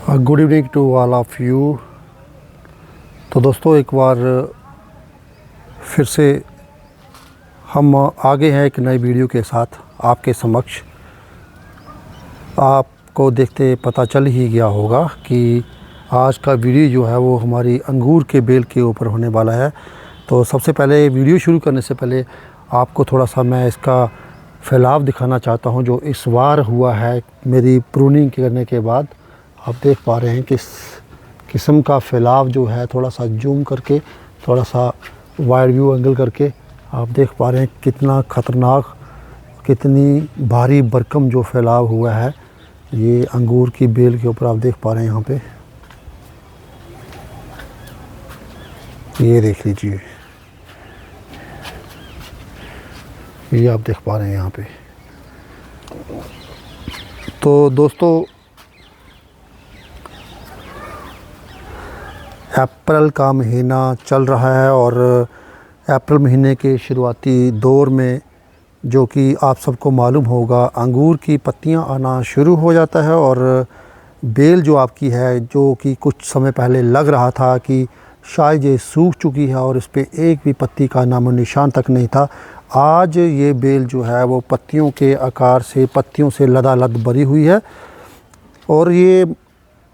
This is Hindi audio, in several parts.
Good evening to all of you. तो दोस्तों एक बार फिर से हम आगे हैं एक नई वीडियो के साथ आपके समक्ष। आपको देखते पता चल ही गया होगा कि आज का वीडियो जो है वो हमारी अंगूर के बेल के ऊपर होने वाला है। तो सबसे पहले वीडियो शुरू करने से पहले आपको थोड़ा सा मैं इसका फैलाव दिखाना चाहता हूं जो इस बार हुआ है मेरी प्रूनिंग करने के बाद। आप देख पा रहे हैं कि इस किस्म का फैलाव जो है, थोड़ा सा जूम करके, थोड़ा सा वाइड व्यू एंगल करके आप देख पा रहे हैं कितना ख़तरनाक, कितनी भारी भरकम जो फैलाव हुआ है ये अंगूर की बेल के ऊपर। आप देख पा रहे हैं यहाँ पे, ये देख लीजिए, ये आप देख पा रहे हैं यहाँ पे। तो दोस्तों अप्रैल का महीना चल रहा है और अप्रैल महीने के शुरुआती दौर में, जो कि आप सबको मालूम होगा, अंगूर की पत्तियां आना शुरू हो जाता है और बेल जो आपकी है, जो कि कुछ समय पहले लग रहा था कि शायद ये सूख चुकी है और इस पे एक भी पत्ती का नामो निशान तक नहीं था, आज ये बेल जो है वो पत्तियों के आकार से, पत्तियों से लदालद भरी हुई है। और ये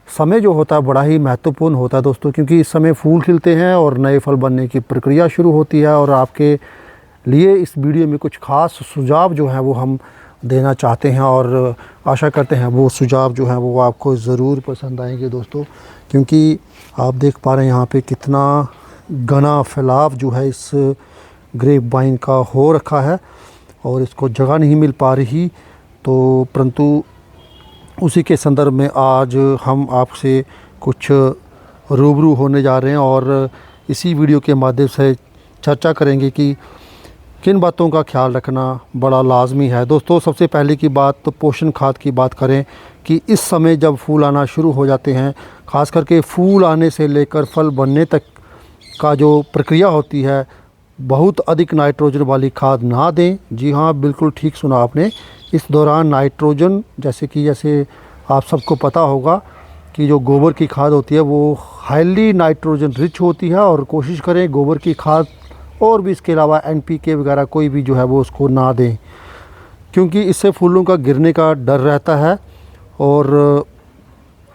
समय जो होता है बड़ा ही महत्वपूर्ण होता है दोस्तों, क्योंकि इस समय फूल खिलते हैं और नए फल बनने की प्रक्रिया शुरू होती है। और आपके लिए इस वीडियो में कुछ ख़ास सुझाव जो हैं वो हम देना चाहते हैं और आशा करते हैं वो सुझाव जो हैं वो आपको ज़रूर पसंद आएंगे दोस्तों। क्योंकि आप देख पा रहे हैं यहाँ पे कितना घना फैलाव जो है इस ग्रेप वाइन का हो रखा है और इसको जगह नहीं मिल पा रही। तो परंतु उसी के संदर्भ में आज हम आपसे कुछ रूबरू होने जा रहे हैं और इसी वीडियो के माध्यम से चर्चा करेंगे कि किन बातों का ख्याल रखना बड़ा लाजमी है दोस्तों। सबसे पहले की बात तो पोषण खाद की बात करें कि इस समय जब फूल आना शुरू हो जाते हैं, ख़ास करके फूल आने से लेकर फल बनने तक का जो प्रक्रिया होती है, बहुत अधिक नाइट्रोजन वाली खाद ना दें। जी हाँ, बिल्कुल ठीक सुना आपने। इस दौरान नाइट्रोजन, जैसे आप सबको पता होगा कि जो गोबर की खाद होती है वो हाईली नाइट्रोजन रिच होती है और कोशिश करें गोबर की खाद और भी इसके अलावा NPK वगैरह कोई भी जो है वो उसको ना दें, क्योंकि इससे फूलों का गिरने का डर रहता है और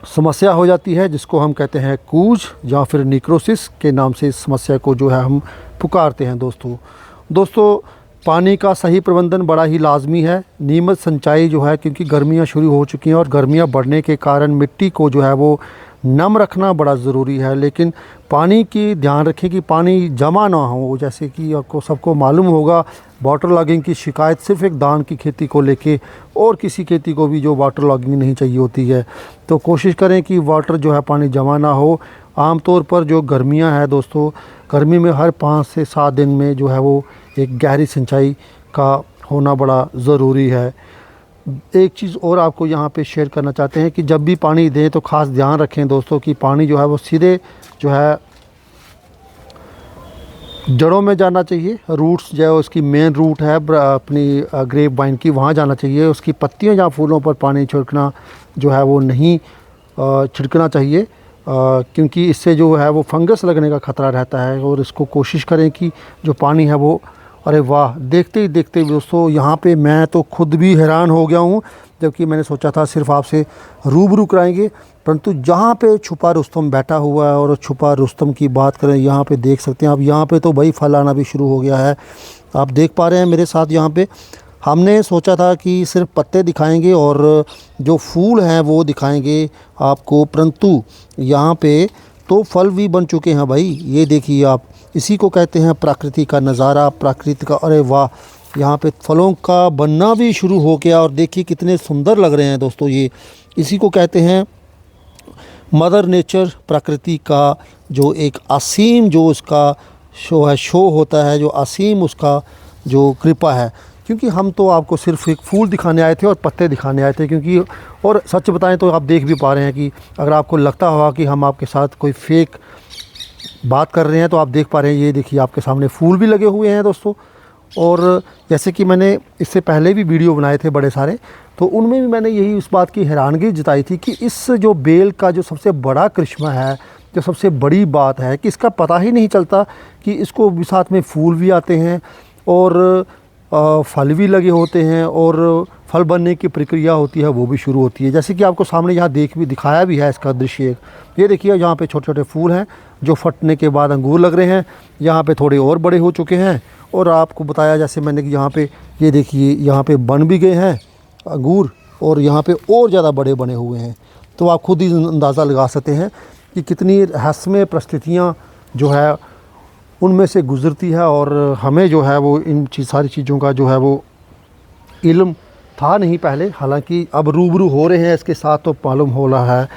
समस्या हो जाती है जिसको हम कहते हैं कूज या फिर निक्रोसिस के नाम से इस समस्या को जो है हम पुकारते हैं दोस्तों। पानी का सही प्रबंधन बड़ा ही लाजमी है। नियमित सिंचाई जो है, क्योंकि गर्मियां शुरू हो चुकी हैं और गर्मियां बढ़ने के कारण मिट्टी को जो है वो नम रखना बड़ा ज़रूरी है। लेकिन पानी की ध्यान रखें कि पानी जमा ना हो। जैसे कि आपको सबको मालूम होगा, वाटर लॉगिंग की शिकायत सिर्फ एक धान की खेती को लेके, और किसी खेती को भी जो वाटर लॉगिंग नहीं चाहिए होती है। तो कोशिश करें कि वाटर जो है पानी जमा ना हो। आमतौर पर जो गर्मियां हैं दोस्तों, गर्मी में हर 5 से 7 दिन में जो है वो एक गहरी सिंचाई का होना बड़ा ज़रूरी है। एक चीज़ और आपको यहाँ पे शेयर करना चाहते हैं कि जब भी पानी दें तो ख़ास ध्यान रखें दोस्तों कि पानी जो है वो सीधे जो है जड़ों में जाना चाहिए। रूट्स जो है उसकी मेन रूट है अपनी ग्रेप वाइन की, वहाँ जाना चाहिए। उसकी पत्तियों या फूलों पर पानी छिड़कना जो है वो नहीं छिड़कना चाहिए, क्योंकि इससे जो है वो फंगस लगने का ख़तरा रहता है। और इसको कोशिश करें कि जो पानी है वो, अरे वाह, देखते ही देखते दोस्तों यहाँ पे मैं तो खुद भी हैरान हो गया हूँ, जबकि मैंने सोचा था सिर्फ आपसे रूबरू कराएंगे, परंतु जहाँ पे छुपा रुस्तम बैठा हुआ है और छुपा रुस्तम की बात करें, यहाँ पे देख सकते हैं आप, यहाँ पे तो भाई फल आना भी शुरू हो गया है। आप देख पा रहे हैं मेरे साथ यहाँ पे। हमने सोचा था कि सिर्फ पत्ते दिखाएंगे और जो फूल हैं वो दिखाएंगे आपको, परंतु यहाँ पे तो फल भी बन चुके हैं भाई। ये देखिए आप, इसी को कहते हैं प्रकृति का नज़ारा, प्रकृति का। अरे वाह, यहाँ पे फलों का बनना भी शुरू हो गया और देखिए कितने सुंदर लग रहे हैं दोस्तों। ये इसी को कहते हैं मदर नेचर, प्रकृति का जो एक असीम जो उसका शो होता है, जो असीम उसका जो कृपा है। क्योंकि हम तो आपको सिर्फ एक फूल दिखाने आए थे और पत्ते दिखाने आए थे, क्योंकि और सच बताएं तो आप देख भी पा रहे हैं कि अगर आपको लगता होगा कि हम आपके साथ कोई फेक बात कर रहे हैं तो आप देख पा रहे हैं, ये देखिए आपके सामने फूल भी लगे हुए हैं दोस्तों। और जैसे कि मैंने इससे पहले भी वीडियो बनाए थे बड़े सारे, तो उनमें भी मैंने यही इस बात की हैरानगी जताई थी कि इस जो बेल का जो सबसे बड़ा करिश्मा है, जो सबसे बड़ी बात है कि इसका पता ही नहीं चलता कि इसको भी साथ में फूल भी आते हैं और फल भी लगे होते हैं और फल बनने की प्रक्रिया होती है वो भी शुरू होती है। जैसे कि आपको सामने यहाँ दिखाया भी है इसका दृश्य। ये देखिए यहाँ पे छोटे छोटे फूल हैं जो फटने के बाद अंगूर लग रहे हैं। यहाँ पे थोड़े और बड़े हो चुके हैं और आपको बताया जैसे मैंने कि यहाँ पे ये देखिए यहाँ पे बन भी गए हैं अंगूर और यहाँ पे और ज़्यादा बड़े बने हुए हैं। तो आप खुद ही अंदाज़ा लगा सकते हैं कि कितनी रहस्यमय परिस्थितियाँ जो है उनमें से गुज़रती है और हमें जो है वो इन सारी चीज़ों का जो है वो इल्म था नहीं पहले, हालांकि अब रूबरू हो रहे हैं इसके साथ तो मालूम हो रहा है।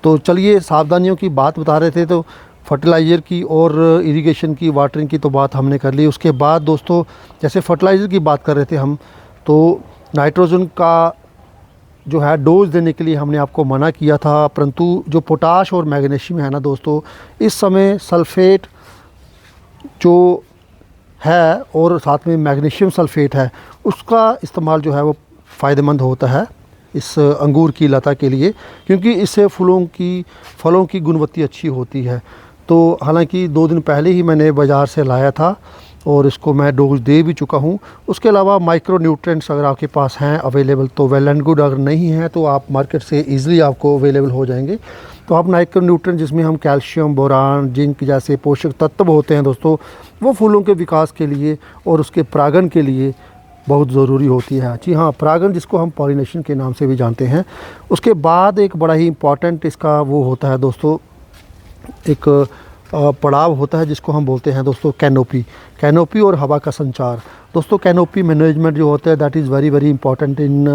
तो चलिए सावधानियों की बात बता रहे थे, तो फर्टिलाइज़र की और इरिगेशन की, वाटरिंग की तो बात हमने कर ली। उसके बाद दोस्तों जैसे फर्टिलाइज़र की बात कर रहे थे हम, तो नाइट्रोजन का जो है डोज देने के लिए हमने आपको मना किया था, परंतु जो पोटाश और मैग्नीशियम है ना दोस्तों, इस समय सल्फ़ेट जो है और साथ में मैग्नीशियम सल्फ़ेट है उसका इस्तेमाल जो है वो फ़ायदेमंद होता है इस अंगूर की लता के लिए, क्योंकि इससे फलों की गुणवत्ता अच्छी होती है। तो हालांकि 2 दिन पहले ही मैंने बाज़ार से लाया था और इसको मैं डोज दे भी चुका हूँ। उसके अलावा माइक्रो न्यूट्रिएंट्स अगर आपके पास हैं अवेलेबल तो वेल एंड गुड, अगर नहीं है तो आप मार्केट से ईज़िली आपको अवेलेबल हो जाएंगे। तो आप माइक्रो न्यूट्रिएंट जिसमें हम कैल्शियम, बोरान, जिंक जैसे पोषक तत्व होते हैं दोस्तों, वो फूलों के विकास के लिए और उसके परागण के लिए बहुत ज़रूरी होती है। जी हाँ, परागण जिसको हम पॉलिनेशन के नाम से भी जानते हैं। उसके बाद एक बड़ा ही इम्पॉर्टेंट इसका वो होता है दोस्तों, एक पड़ाव होता है जिसको हम बोलते हैं दोस्तों कैनोपी और हवा का संचार। दोस्तों कैनोपी मैनेजमेंट जो होता है that is very very important in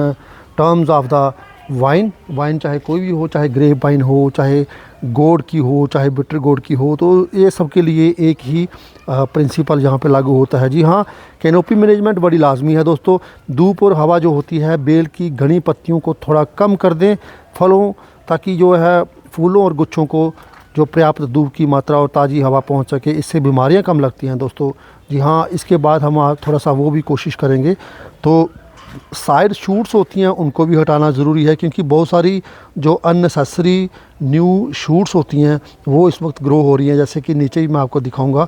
terms of the wine चाहे कोई भी हो, चाहे ग्रेप वाइन हो, चाहे गोड की हो, चाहे बिटर गोड की हो, तो ये सब के लिए एक ही प्रिंसिपल यहाँ पे लागू होता है। जी हाँ, कैनोपी मैनेजमेंट बड़ी लाजमी है दोस्तों। धूप और हवा जो होती है बेल की घनी पत्तियों को थोड़ा कम कर दें फलों, ताकि जो है फूलों और गुच्छों को जो पर्याप्त धूप की मात्रा और ताज़ी हवा पहुंच सके, इससे बीमारियां कम लगती हैं दोस्तों। जी हाँ, इसके बाद हम थोड़ा सा वो भी कोशिश करेंगे। तो साइड शूट्स होती हैं उनको भी हटाना ज़रूरी है, क्योंकि बहुत सारी जो अननेसेसरी न्यू शूट्स होती हैं वो इस वक्त ग्रो हो रही हैं, जैसे कि नीचे ही मैं आपको दिखाऊंगा,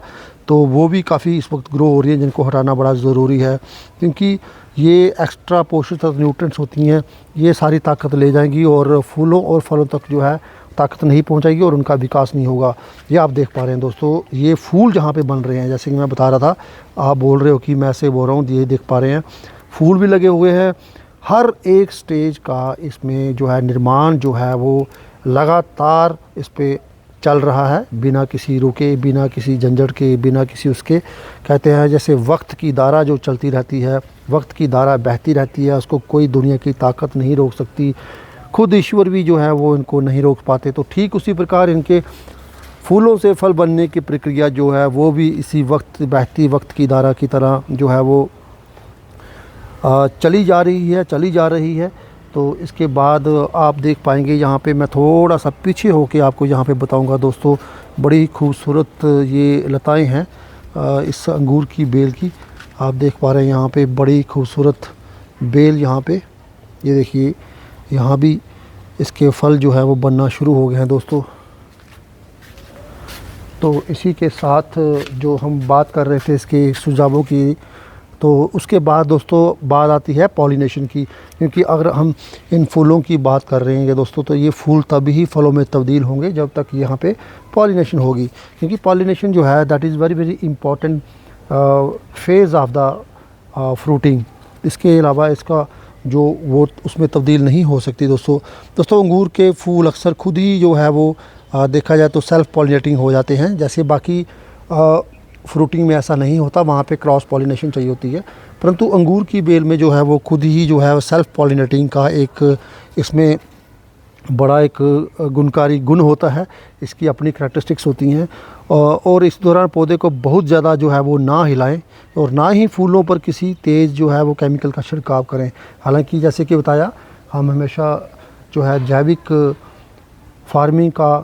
तो वो भी काफ़ी इस वक्त ग्रो हो रही हैं जिनको हटाना बड़ा ज़रूरी है, क्योंकि ये एक्स्ट्रा पोषक तत्व न्यूट्रिएंट्स होती हैं, ये सारी ताकत ले जाएंगी और फूलों और फलों तक जो है ताकत नहीं पहुंचाएगी और उनका विकास नहीं होगा। ये आप देख पा रहे हैं दोस्तों, ये फूल जहाँ पे बन रहे हैं, जैसे कि मैं बता रहा था, आप बोल रहे हो कि मैं ऐसे बोल रहा हूँ, ये देख पा रहे हैं फूल भी लगे हुए हैं। हर एक स्टेज का इसमें जो है निर्माण जो है वो लगातार इस पे चल रहा है, बिना किसी रुके, बिना किसी झंझट के, बिना किसी उसके। कहते हैं जैसे वक्त की धारा जो चलती रहती है, वक्त की धारा बहती रहती है, उसको कोई दुनिया की ताकत नहीं रोक सकती, खुद ईश्वर भी जो है वो इनको नहीं रोक पाते। तो ठीक उसी प्रकार इनके फूलों से फल बनने की प्रक्रिया जो है वो भी इसी बहती वक्त की धारा की तरह जो है वो चली जा रही है। तो इसके बाद आप देख पाएंगे यहाँ पे मैं थोड़ा सा पीछे होके आपको यहाँ पे बताऊँगा दोस्तों, बड़ी खूबसूरत ये लताएं हैं इस अंगूर की बेल की। आप देख पा रहे हैं यहाँ पे बड़ी खूबसूरत बेल, यहाँ पे ये देखिए, यहाँ भी इसके फल जो है वो बनना शुरू हो गए हैं दोस्तों। तो इसी के साथ जो हम बात कर रहे थे इसके सुझावों की, तो उसके बाद दोस्तों बात आती है पॉलिनेशन की, क्योंकि अगर हम इन फूलों की बात कर रहे हैं दोस्तों, तो ये फूल तभी ही फलों में तब्दील होंगे जब तक यहाँ पे पॉलिनेशन होगी, क्योंकि पॉलिनेशन जो है that is very very important phase of the fruiting. इसके अलावा इसका जो वो उसमें तब्दील नहीं हो सकती दोस्तों। अंगूर के फूल अक्सर खुद ही जो है वो देखा जाए तो सेल्फ़ पॉलिनेटिंग हो जाते हैं, जैसे बाकी फ्रूटिंग में ऐसा नहीं होता, वहाँ पे क्रॉस पॉलिनेशन चाहिए होती है, परंतु अंगूर की बेल में जो है वो खुद ही जो है सेल्फ़ पॉलिनेटिंग का एक इसमें बड़ा एक गुणकारी गुण होता है, इसकी अपनी करैक्टरिस्टिक्स होती हैं। और इस दौरान पौधे को बहुत ज़्यादा जो है वो ना हिलाएं और ना ही फूलों पर किसी तेज़ जो है वो केमिकल का छिड़काव करें। हालांकि जैसे कि बताया, हम हमेशा जो है जैविक फार्मिंग का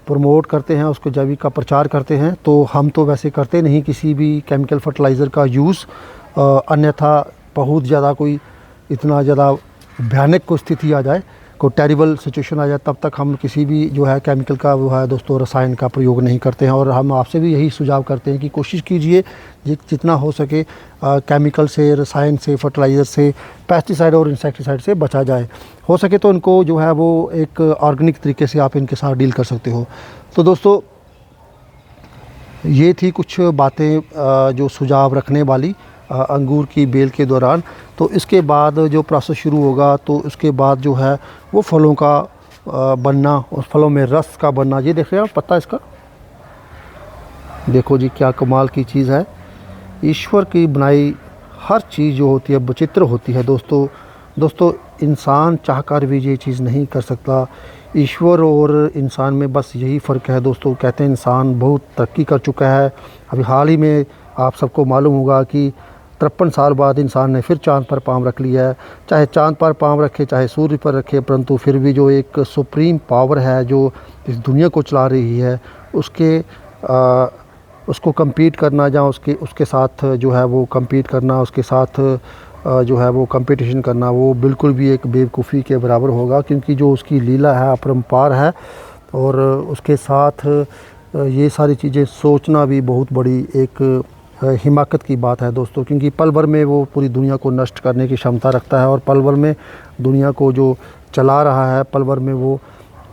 प्रमोट करते हैं, उसको जैविक का प्रचार करते हैं, तो हम तो वैसे करते नहीं किसी भी केमिकल फर्टिलाइज़र का यूज़। अन्यथा बहुत ज़्यादा कोई इतना ज़्यादा भयानक कोई स्थिति आ जाए, कोई टेरिबल सिचुएशन आ जाए, तब तक हम किसी भी जो है केमिकल का वो है दोस्तों रसायन का प्रयोग नहीं करते हैं। और हम आपसे भी यही सुझाव करते हैं कि कोशिश कीजिए जितना हो सके केमिकल से, रसायन से, फर्टिलाइज़र से, पेस्टिसाइड और इंसेक्टिसाइड से बचा जाए। हो सके तो इनको जो है वो एक ऑर्गेनिक तरीके से आप इनके साथ डील कर सकते हो। तो दोस्तों ये थी कुछ बातें जो सुझाव रखने वाली अंगूर की बेल के दौरान। तो इसके बाद जो प्रोसेस शुरू होगा तो उसके बाद जो है वो फलों का बनना, उस फलों में रस का बनना। ये देख रहे हैं आप पत्ता इसका, देखो जी क्या कमाल की चीज़ है। ईश्वर की बनाई हर चीज़ जो होती है विचित्र होती है दोस्तों इंसान चाहकर भी ये चीज़ नहीं कर सकता। ईश्वर और इंसान में बस यही फ़र्क है दोस्तों। कहते हैं इंसान बहुत तरक्की कर चुका है। अभी हाल ही में आप सबको मालूम होगा कि 53 साल बाद इंसान ने फिर चाँद पर पाँव रख लिया है। चाहे चाँद पर पाँव रखे, चाहे सूर्य पर रखे, परंतु फिर भी जो एक सुप्रीम पावर है जो इस दुनिया को चला रही है उसको कम्पीट करना, या उसके साथ जो है वो कम्पीट करना, उसके साथ जो है वो कंपटीशन करना, वो बिल्कुल भी एक बेवकूफ़ी के बराबर होगा। क्योंकि जो उसकी लीला है अपरंपार है, और उसके साथ ये सारी चीज़ें सोचना भी बहुत बड़ी एक हिमाकत की बात है दोस्तों। क्योंकि पल भर में वो पूरी दुनिया को नष्ट करने की क्षमता रखता है, और पल भर में दुनिया को जो चला रहा है, पल भर में वो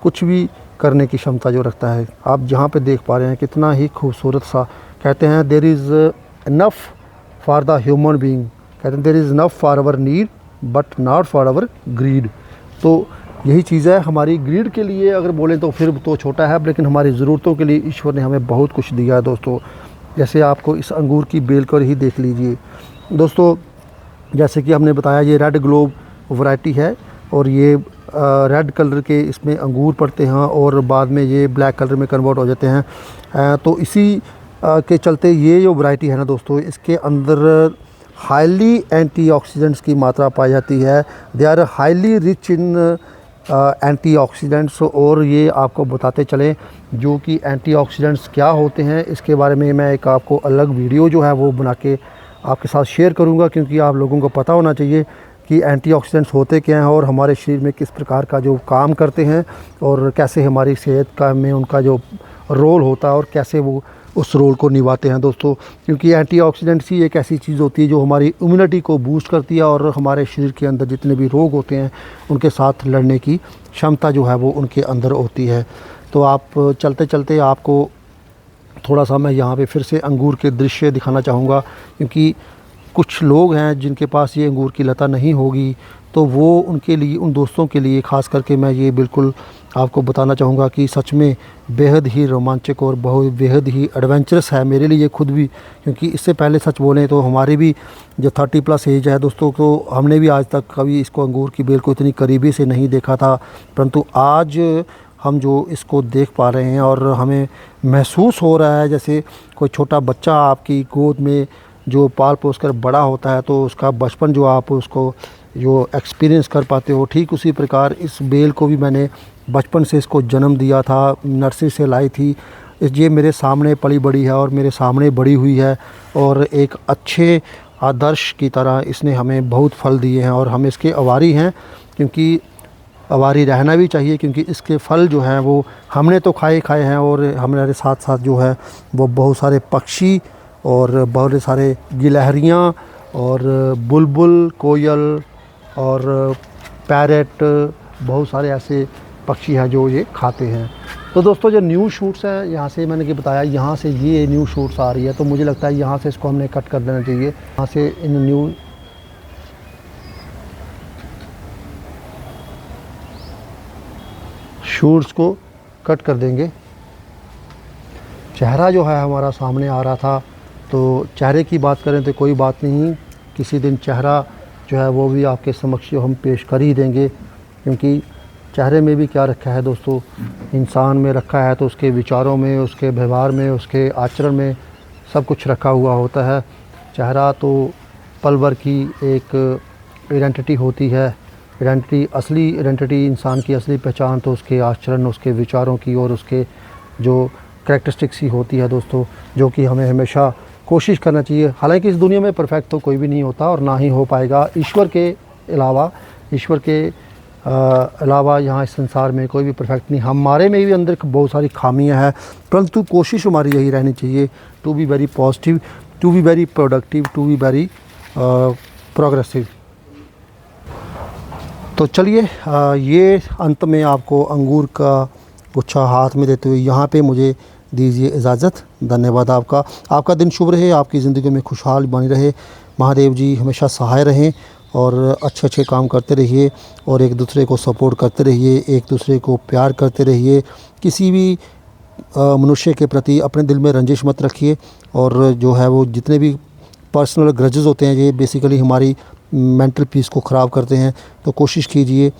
कुछ भी करने की क्षमता जो रखता है। आप जहाँ पे देख पा रहे हैं कितना ही खूबसूरत सा, कहते हैं there is enough for the human being, कहते हैं there is enough for our need but not for our greed. तो यही चीज़ है, हमारी ग्रीड के लिए अगर बोलें तो फिर तो छोटा है, लेकिन हमारी ज़रूरतों के लिए ईश्वर ने हमें बहुत कुछ दिया है दोस्तों। जैसे आपको इस अंगूर की बेल कर ही देख लीजिए दोस्तों। जैसे कि हमने बताया ये रेड ग्लोब वैरायटी है, और ये रेड कलर के इसमें अंगूर पड़ते हैं और बाद में ये ब्लैक कलर में कन्वर्ट हो जाते हैं। तो इसी के चलते ये जो वैरायटी है ना दोस्तों, इसके अंदर हाईली एंटीऑक्सीडेंट्स की मात्रा पाई जाती है। They are highly rich in antioxidants. और ये आपको बताते चलें जो कि एंटीऑक्सीडेंट्स क्या होते हैं, इसके बारे में मैं एक आपको अलग वीडियो जो है वो बना के आपके साथ शेयर करूंगा। क्योंकि आप लोगों को पता होना चाहिए कि एंटीऑक्सीडेंट्स होते क्या हैं, और हमारे शरीर में किस प्रकार का जो काम करते हैं, और कैसे हमारी सेहत का में उनका जो रोल होता है, और कैसे वो उस रोल को निभाते हैं दोस्तों। क्योंकि एंटीऑक्सीडेंट्स ही एक ऐसी चीज़ होती है जो हमारी इम्यूनिटी को बूस्ट करती है, और हमारे शरीर के अंदर जितने भी रोग होते हैं उनके साथ लड़ने की क्षमता जो है वो उनके अंदर होती है। तो आप चलते चलते आपको थोड़ा सा मैं यहाँ पे फिर से अंगूर के दृश्य दिखाना चाहूँगा। क्योंकि कुछ लोग हैं जिनके पास ये अंगूर की लता नहीं होगी, तो वो उनके लिए, उन दोस्तों के लिए ख़ास करके मैं ये बिल्कुल आपको बताना चाहूँगा कि सच में बेहद ही रोमांचक और बहुत बेहद ही एडवेंचरस है मेरे लिए खुद भी। क्योंकि इससे पहले सच बोलें तो हमारी भी जो 30+ एज है दोस्तों, तो हमने भी आज तक कभी इसको अंगूर की बेल को इतनी करीबी से नहीं देखा था। परंतु आज हम जो इसको देख पा रहे हैं, और हमें महसूस हो रहा है जैसे कोई छोटा बच्चा आपकी गोद में जो पाल पोस कर बड़ा होता है, तो उसका बचपन जो आप उसको जो एक्सपीरियंस कर पाते हो, ठीक उसी प्रकार इस बेल को भी मैंने बचपन से इसको जन्म दिया था, नर्सरी से लाई थी। ये मेरे सामने पली बड़ी है और मेरे सामने बड़ी हुई है, और एक अच्छे आदर्श की तरह इसने हमें बहुत फल दिए हैं, और हम इसके आभारी हैं। क्योंकि आभारी रहना भी चाहिए, क्योंकि इसके फल जो हैं वो हमने तो खाए हैं, और हमारे साथ साथ जो है वो बहुत सारे पक्षी और बहुत सारे गिलहरियाँ और बुलबुल, कोयल और पैरेट, बहुत सारे ऐसे पक्षी हैं जो ये खाते हैं। तो दोस्तों जो न्यू शूट्स हैं, यहाँ से मैंने कि बताया, यहाँ से ये न्यू शूट्स आ रही है, तो मुझे लगता है यहाँ से इसको हमने कट कर देना चाहिए। यहाँ से इन न्यू शूट्स को कट कर देंगे। चेहरा जो है हमारा सामने आ रहा था, तो चेहरे की बात करें तो कोई बात नहीं, किसी दिन चेहरा जो है वो भी आपके समक्ष हम पेश कर ही देंगे। क्योंकि चेहरे में भी क्या रखा है दोस्तों, इंसान में रखा है तो उसके विचारों में, उसके व्यवहार में, उसके आचरण में सब कुछ रखा हुआ होता है। चेहरा तो पल भर की एक आइडेंटिटी होती है। आइडेंटिटी, असली आइडेंटिटी, इंसान की असली पहचान तो उसके आचरण, उसके विचारों की और उसके जो कैरेक्टरिस्टिक्स ही होती है दोस्तों, जो कि हमें हमेशा कोशिश करना चाहिए। हालांकि इस दुनिया में परफेक्ट तो कोई भी नहीं होता और ना ही हो पाएगा। ईश्वर के अलावा यहाँ इस संसार में कोई भी परफेक्ट नहीं। हमारे में भी अंदर बहुत सारी खामियां हैं, परंतु कोशिश हमारी यही रहनी चाहिए to be very positive, to be very productive, to be very progressive. तो चलिए ये अंत में आपको अंगूर का गुच्छा हाथ में देते हुए यहाँ पे मुझे दीजिए इजाज़त। धन्यवाद आपका। आपका दिन शुभ रहे, आपकी ज़िंदगी में खुशहाल बनी रहे, महादेव जी हमेशा सहाय रहें और अच्छे अच्छे काम करते रहिए और एक दूसरे को सपोर्ट करते रहिए, एक दूसरे को प्यार करते रहिए। किसी भी मनुष्य के प्रति अपने दिल में रंजिश मत रखिए और जो है वो जितने भी पर्सनल ग्रजेस होते हैं ये बेसिकली हमारी मेंटल पीस को ख़राब करते हैं। तो कोशिश कीजिए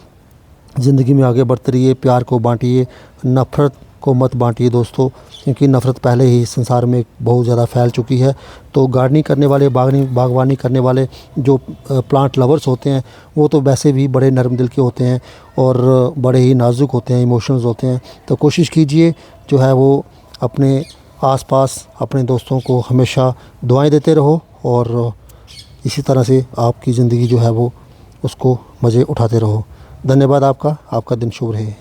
ज़िंदगी में आगे बढ़ते रहिए, प्यार को बांटिए, नफ़रत को मत बांटिए दोस्तों, क्योंकि नफ़रत पहले ही संसार में बहुत ज़्यादा फैल चुकी है। तो गार्डनिंग करने वाले, बागवानी करने वाले जो प्लांट लवर्स होते हैं वो तो वैसे भी बड़े नरम दिल के होते हैं और बड़े ही नाजुक होते हैं, इमोशंस होते हैं। तो कोशिश कीजिए जो है वो अपने आसपास अपने दोस्तों को हमेशा दुआएं देते रहो और इसी तरह से आपकी ज़िंदगी जो है वो उसको मज़े उठाते रहो। धन्यवाद आपका। आपका दिन शुभ रहे।